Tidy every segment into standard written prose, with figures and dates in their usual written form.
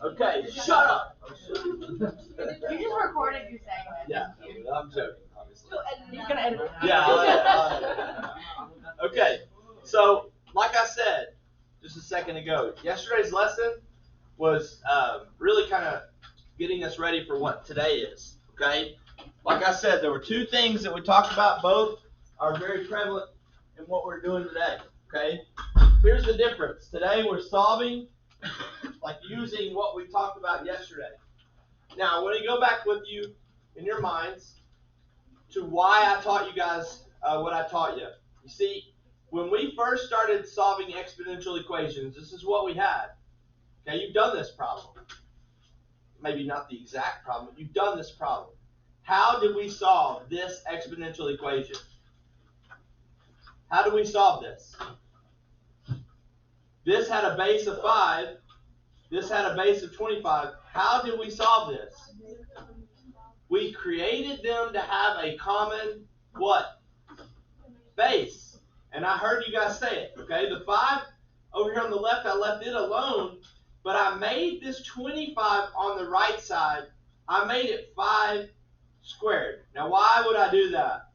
Okay, shut up. You just recorded you saying that. Yeah, I'm joking, obviously. You're gonna edit it. Yeah. Okay, so like I said just a second ago, yesterday's lesson was really kind of getting us ready for what today is. Okay, like I said, there were two things that we talked about. Both are very prevalent in what we're doing today. Okay, here's the difference. Today we're solving, like using what we talked about yesterday. Now, I want to go back with you in your minds to why I taught you guys what I taught you. You see, when we first started solving exponential equations, this is what we had. Okay, you've done this problem. Maybe not the exact problem, but you've done this problem. How did we solve this exponential equation? How did we solve this? This had a base of 5. This had a base of 25. How did we solve this? We created them to have a common what? Base. And I heard you guys say it. Okay, the 5 over here on the left, I left it alone, but I made this 25 on the right side. I made it 5 squared. Now, why would I do that?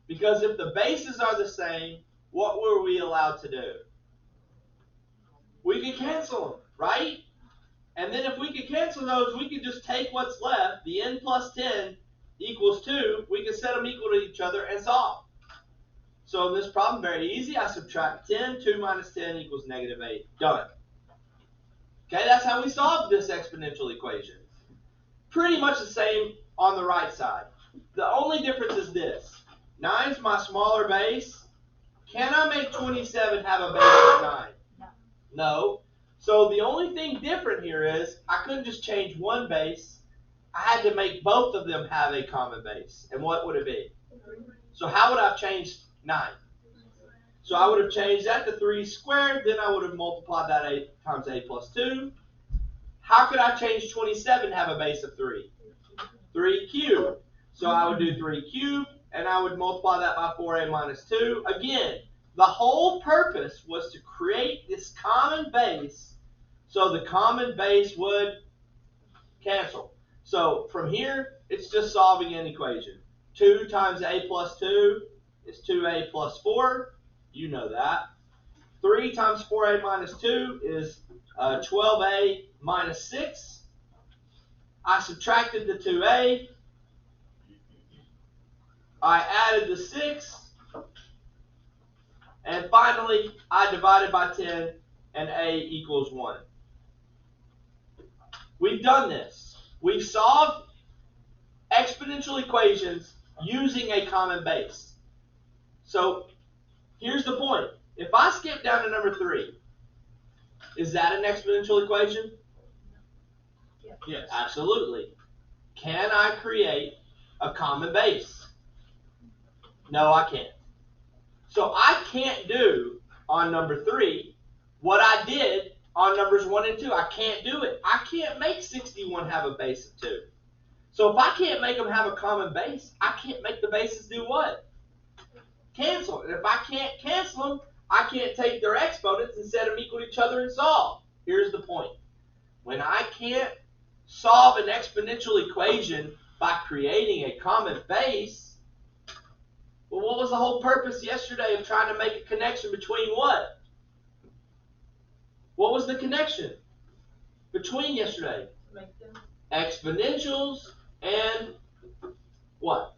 Because if the bases are the same, what were we allowed to do? We could cancel them, right? And then if we could cancel those, we could just take what's left, the n plus 10 equals 2. We can set them equal to each other and solve. So in this problem, very easy. I subtract 10. 2 minus 10 equals negative 8. Done. Okay, that's how we solved this exponential equation. Pretty much the same on the right side. The only difference is this. 9 is my smaller base. Can I make 27 have a base of 9? No. So the only thing different here is I couldn't just change one base. I had to make both of them have a common base. And what would it be? So how would I have changed 9? So I would have changed that to 3 squared. Then I would have multiplied that 8 times 8 plus 2. How could I change 27 to have a base of 3? 3 cubed. So I would do 3 cubed, and I would multiply that by 4a minus 2. Again, the whole purpose was to create this common base so the common base would cancel. So from here, it's just solving an equation. 2 times a plus 2 is 2a plus 4. You know that. 3 times 4a minus 2 is 12a minus 6. I subtracted the 2a. I added the 6. And finally, I divided by 10, and a equals 1. We've done this. We've solved exponential equations using a common base. So here's the point. If I skip down to number 3, is that an exponential equation? Yes. Absolutely. Can I create a common base? No, I can't. So I can't do on number 3 what I did on numbers 1 and 2. I can't do it. I can't make 61 have a base of 2. So if I can't make them have a common base, I can't make the bases do what? Cancel. And if I can't cancel them, I can't take their exponents and set them equal to each other and solve. Here's the point. When I can't solve an exponential equation by creating a common base, well, what was the whole purpose yesterday of trying to make a connection between what? What was the connection between yesterday? Exponentials and what?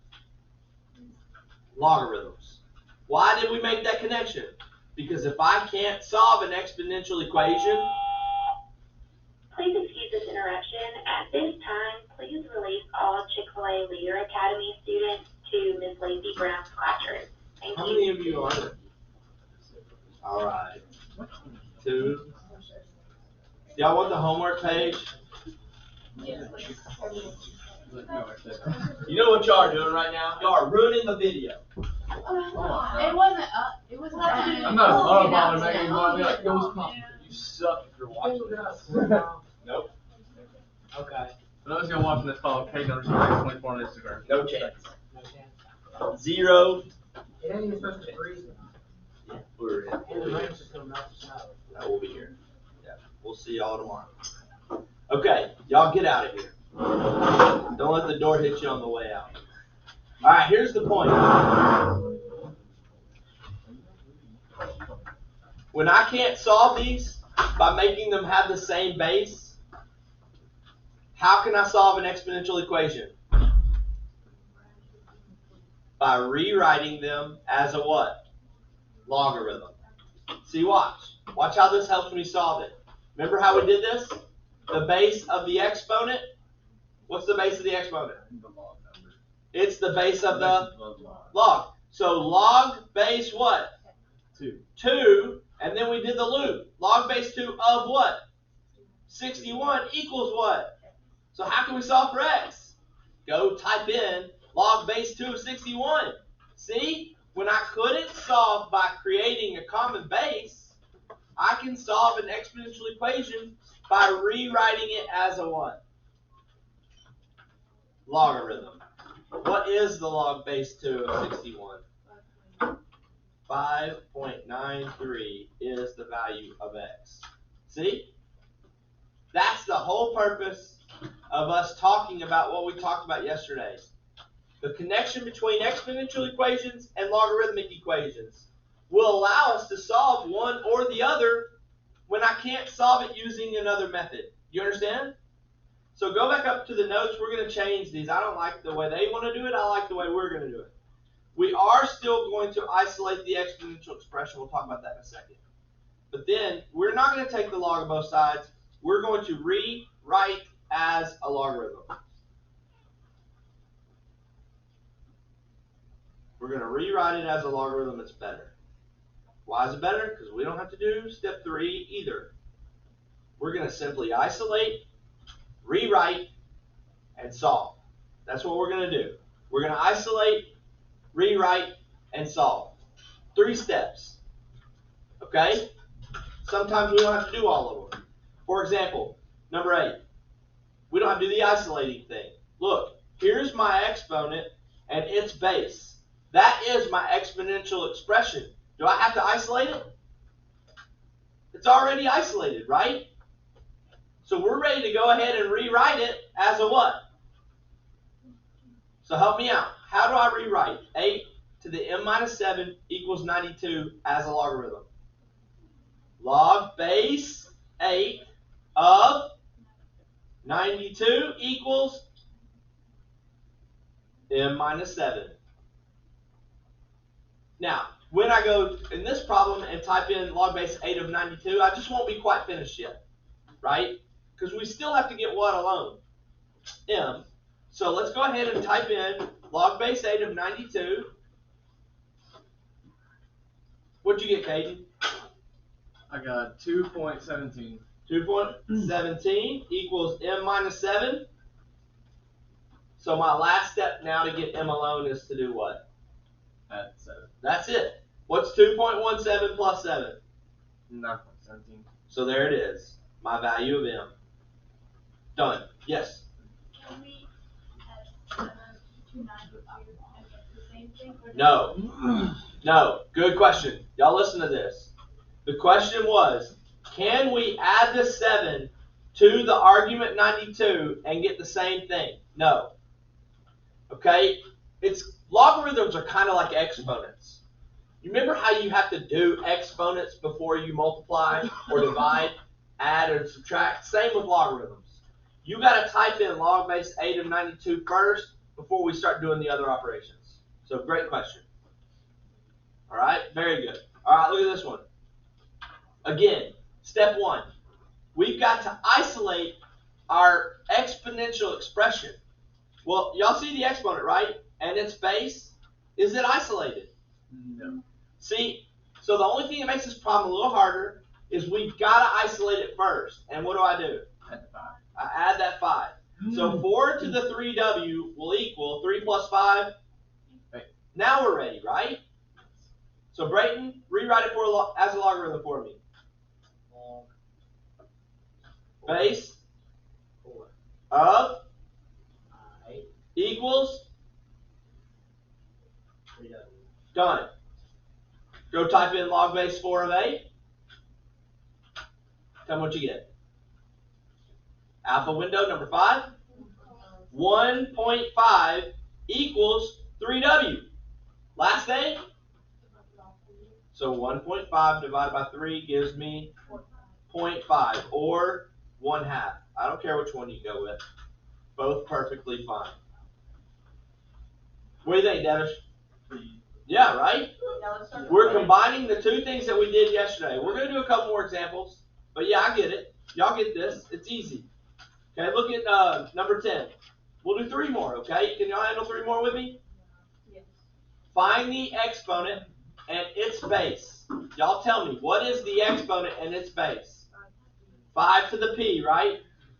Logarithms. Why did we make that connection? Because if I can't solve an exponential equation... Please excuse this interruption. At this time, please release all Chick-fil-A Leader Academy students to Ms. Lacey Brown's classroom. Thank you. How many of you are there? All right. 2. Y'all want the homework page? Yes. You know what y'all are doing right now? Y'all are ruining the video. It wasn't up. It was bad. I'm not a love about it, making money. Like, those you suck if you're watching this. Nope. Okay. For those of you watching this, follow K_24 on Instagram. No chance. 0. It ain't even supposed to freeze. Yeah, we're in. And the rain's just gonna melt the snow. We'll be here. Yeah. We'll see y'all tomorrow. Okay, y'all get out of here. Don't let the door hit you on the way out. All right, here's the point. When I can't solve these by making them have the same base, how can I solve an exponential equation? By rewriting them as a what? Logarithm. See, watch. Watch how this helps me solve it. Remember how we did this? The base of the exponent. What's the base of the exponent? The log number. It's the base of the log. So log base what? 2. 2, and then we did the loop. Log base 2 of what? 61 equals what? So how can we solve for x? Go type in log base 2 of 61. See? When I couldn't solve by creating a common base, I can solve an exponential equation by rewriting it as a what? Logarithm. What is the log base 2 of 61? 5.93 is the value of x. See? That's the whole purpose of us talking about what we talked about yesterday. The connection between exponential equations and logarithmic equations will allow us to solve one or the other when I can't solve it using another method. You understand? So go back up to the notes. We're going to change these. I don't like the way they want to do it. I like the way we're going to do it. We are still going to isolate the exponential expression. We'll talk about that in a second. But then we're not going to take the log of both sides. We're going to rewrite as a logarithm. We're going to rewrite it as a logarithm. It's better. Why is it better? Because we don't have to do step 3 either. We're going to simply isolate, rewrite, and solve. That's what we're going to do. We're going to isolate, rewrite, and solve. 3 steps. Okay? Sometimes we don't have to do all of them. For example, number 8. We don't have to do the isolating thing. Look, here's my exponent and its base. That is my exponential expression. Do I have to isolate it? It's already isolated, right? So we're ready to go ahead and rewrite it as a what? So help me out. How do I rewrite 8 to the m minus 7 equals 92 as a logarithm? Log base 8 of 92 equals m minus 7. Now, when I go in this problem and type in log base 8 of 92, I just won't be quite finished yet, right? Because we still have to get what alone? M. So let's go ahead and type in log base 8 of 92. What'd you get, Caden? I got 2.17. 2.17 equals m minus 7. So my last step now to get m alone is to do what? At 7. That's it. What's 2.17 plus 7? 9.17. So there it is. My value of m. Done. Yes? Can we add 292 and get the same thing? No. No. Good question. Y'all listen to this. The question was, can we add the 7 to the argument 92 and get the same thing? No. Okay? Logarithms are kind of like exponents. You remember how you have to do exponents before you multiply or divide, add or subtract? Same with logarithms. You got to type in log base 8 of 92 first before we start doing the other operations. So great question. All right, very good. All right, look at this one. Again, step 1. We've got to isolate our exponential expression. Well, y'all see the exponent, right? And its base, is it isolated? No. See, so the only thing that makes this problem a little harder is we've got to isolate it first. And what do? Add 5. I add that 5. So 4 to the 3w will equal 3 plus 5. Right. Now we're ready, right? So Brayton, rewrite it as a logarithm for me. Log Base 4 of 8 equals 3w. done. Go type in log base 4 of 8. Tell me what you get. Alpha window number 5. 1.5 equals 3W. Last thing? So 1.5 divided by 3 gives me 0.5 or 1/2. I don't care which one you go with. Both perfectly fine. What do you think, Dennis? Yeah, right? We're combining the two things that we did yesterday. We're going to do a couple more examples. But yeah, I get it. Y'all get this. It's easy. Okay, look at number 10. We'll do 3 more, okay? Can y'all handle 3 more with me? Yes. Find the exponent and its base. Y'all tell me, what is the exponent and its base? 5 to the p, right?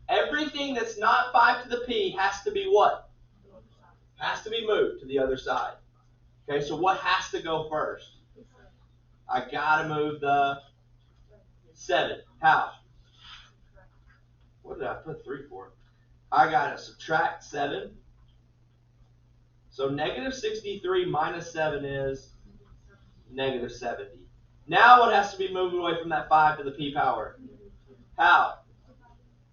Everything that's not 5 to the p has to be what? Has to be moved to the other side. Okay, so what has to go first? I gotta move the 7. How? What did I put 3 for? I gotta subtract 7. So negative 63 minus 7 is negative 70. Now what has to be moved away from that 5 to the p power? How?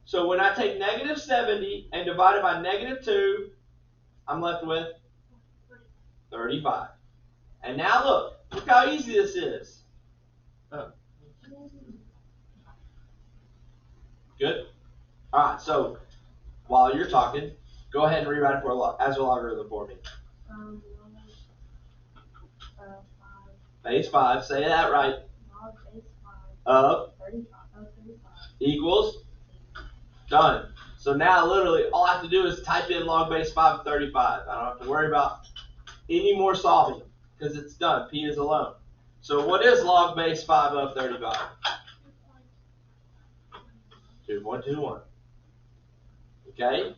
So when I take negative 70 and divide it by negative 2, I'm left with 35. And now look how easy this is. Good? All right, so while you're talking, go ahead and rewrite it as a logarithm for me. Base 5, say that right. Log base 5 Of 35 equals done. So now literally all I have to do is type in log base 5 of 35. I don't have to worry about any more solving because it's done. P is alone. So what is log base 5 of 35? 2.21. Okay?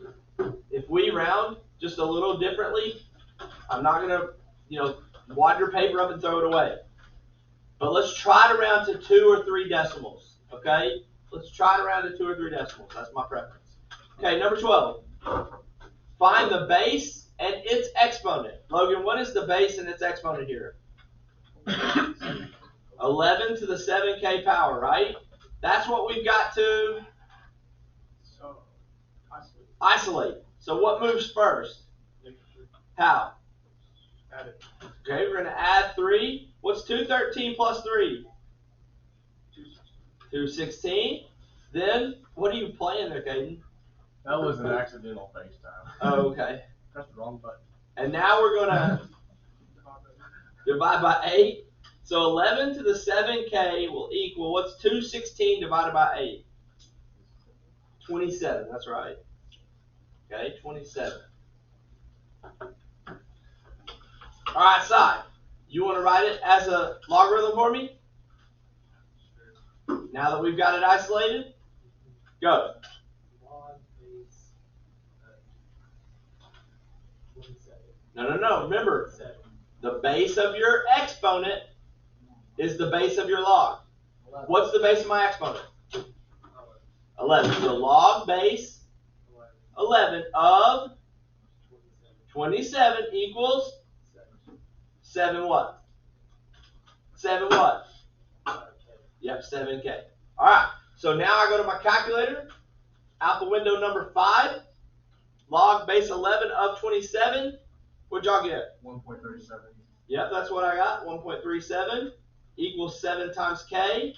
If we round just a little differently, I'm not going to, wad your paper up and throw it away. But let's try to round to 2 or 3 decimals. Okay? Let's try to round to 2 or 3 decimals. That's my preference. Okay, number 12. Find the base and its exponent. Logan, what is the base and its exponent here? 11 to the 7k power, right? That's what we've got to isolate. So what moves first? How? Okay, we're going to add 3. What's 213 plus 3? 216. Then, what are you playing there, Caden? That was an accidental FaceTime. Oh, okay. Pressed the wrong button. And now we're going to divide by 8. So 11 to the 7k will equal, what's 216 divided by 8? 27, that's right. Okay, 27. All right, Sai, you want to write it as a logarithm for me? Now that we've got it isolated? Go. Log base 27. No. Remember, 7. the base of your exponent is the base of your log. 11. What's the base of my exponent? 11. So log base 11 of 27 equals 7 what? 7 what? Yep, 7k. All right. So now I go to my calculator. Out the window number 5. Log base 11 of 27. What'd y'all get? 1.37. Yep, that's what I got. 1.37 equals 7 times k.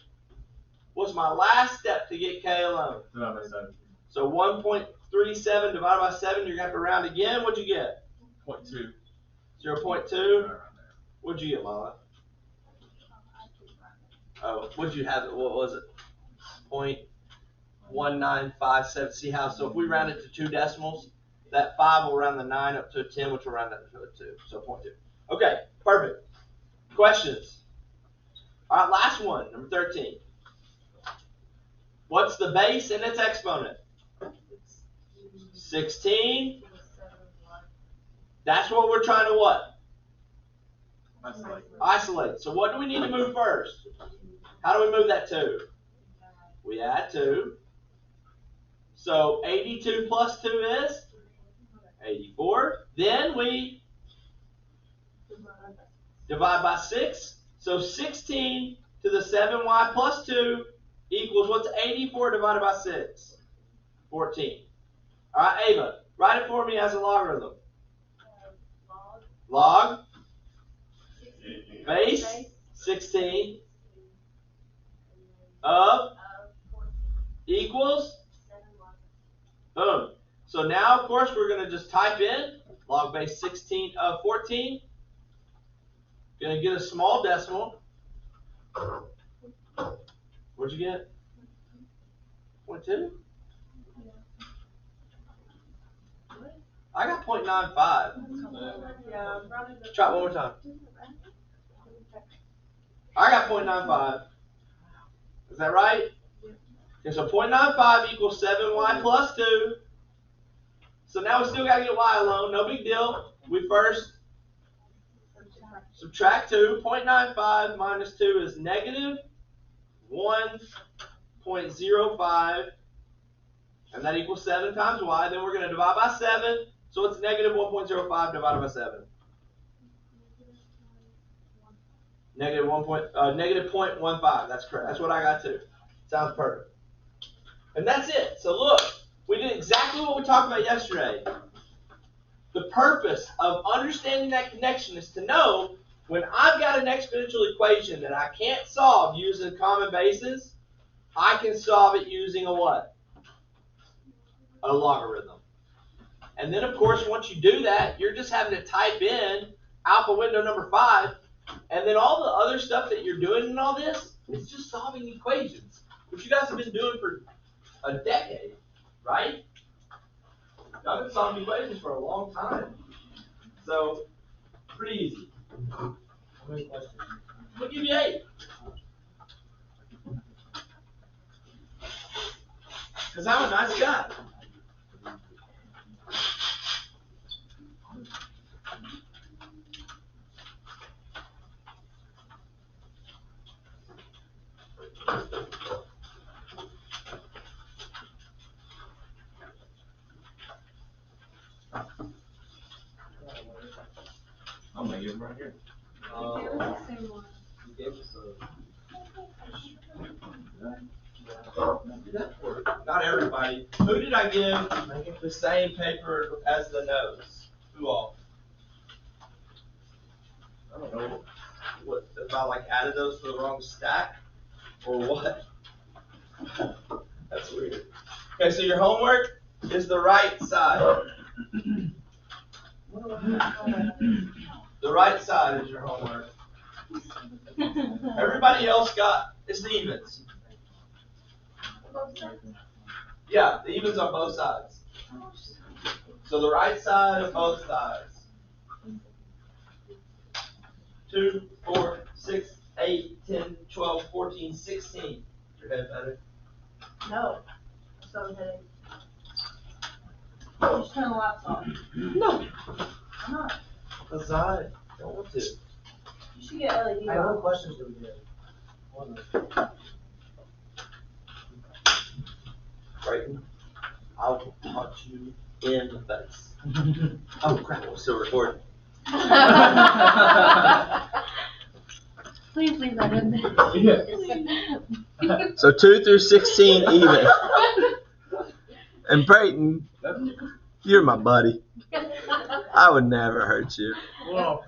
What's my last step to get k alone? Divided by 7. So 1.37 divided by 7, you're going to have to round again. What'd you get? 0.2. 0.2. Right around there. What'd you get, Mama? Oh, what'd you have? What was it? 0.1957. See how? So if we round it to 2 decimals, that 5 will round the 9 up to a 10, which will round that to a 2. So 0.2. Okay, perfect. Questions? All right, last one, number 13. What's the base and its exponent? 16. That's what we're trying to what? Isolate. So what do we need to move first? How do we move that 2? We add 2. So 82 plus 2 is 84. Then we divide by 6. So 16 to the 7y plus 2 equals, what's 84 divided by 6? 14. All right, Ava, write it for me as a logarithm. Log base 16 of equals. Boom. So now, of course, we're going to just type in log base 16 of 14. Going to get a small decimal. What'd you get? 0.2? I got 0.95. Try it one more time. I got 0.95. Is that right? Okay, so 0.95 equals 7y plus 2. So now we still got to get y alone. No big deal. We first subtract 2. 0.95 minus 2 is negative 1.05. And that equals 7 times y. Then we're going to divide by 7. So it's negative 1.05 divided by 7. Negative 0.15. That's correct. That's what I got too. Sounds perfect. And that's it. So look, we did exactly what we talked about yesterday. The purpose of understanding that connection is to know when I've got an exponential equation that I can't solve using common bases, I can solve it using a what? A logarithm. And then, of course, once you do that, you're just having to type in alpha window number 5, and then all the other stuff that you're doing in all this is just solving equations, which you guys have been doing for a decade, right? Y'all been solving equations for a long time. So, pretty easy. How many questions? We'll give you 8. Because I'm a nice guy. I'm gonna give it right here. You gave us Not everybody. Who did I give the same paper as the notes? Who all? I don't know. What, if I like added those to the wrong stack or what? That's weird. Okay, so your homework is the right side. The right side is your homework. Everybody else got, it's the evens. Yeah, the evens on both sides. So the right side of both sides. 2, 4, 6, 8, 10, 12, 14, 16. Your head better? No. So headache. Just turn the lights off. No. I'm not. Because I don't want to. You should get LED Hey, what lights. questions do we get? One of Brayton, I'll punch you in the face. Oh crap, we're still recording. Please leave that in there. So 2 through 16 even. And Brayton, you're my buddy. I would never hurt you. Well,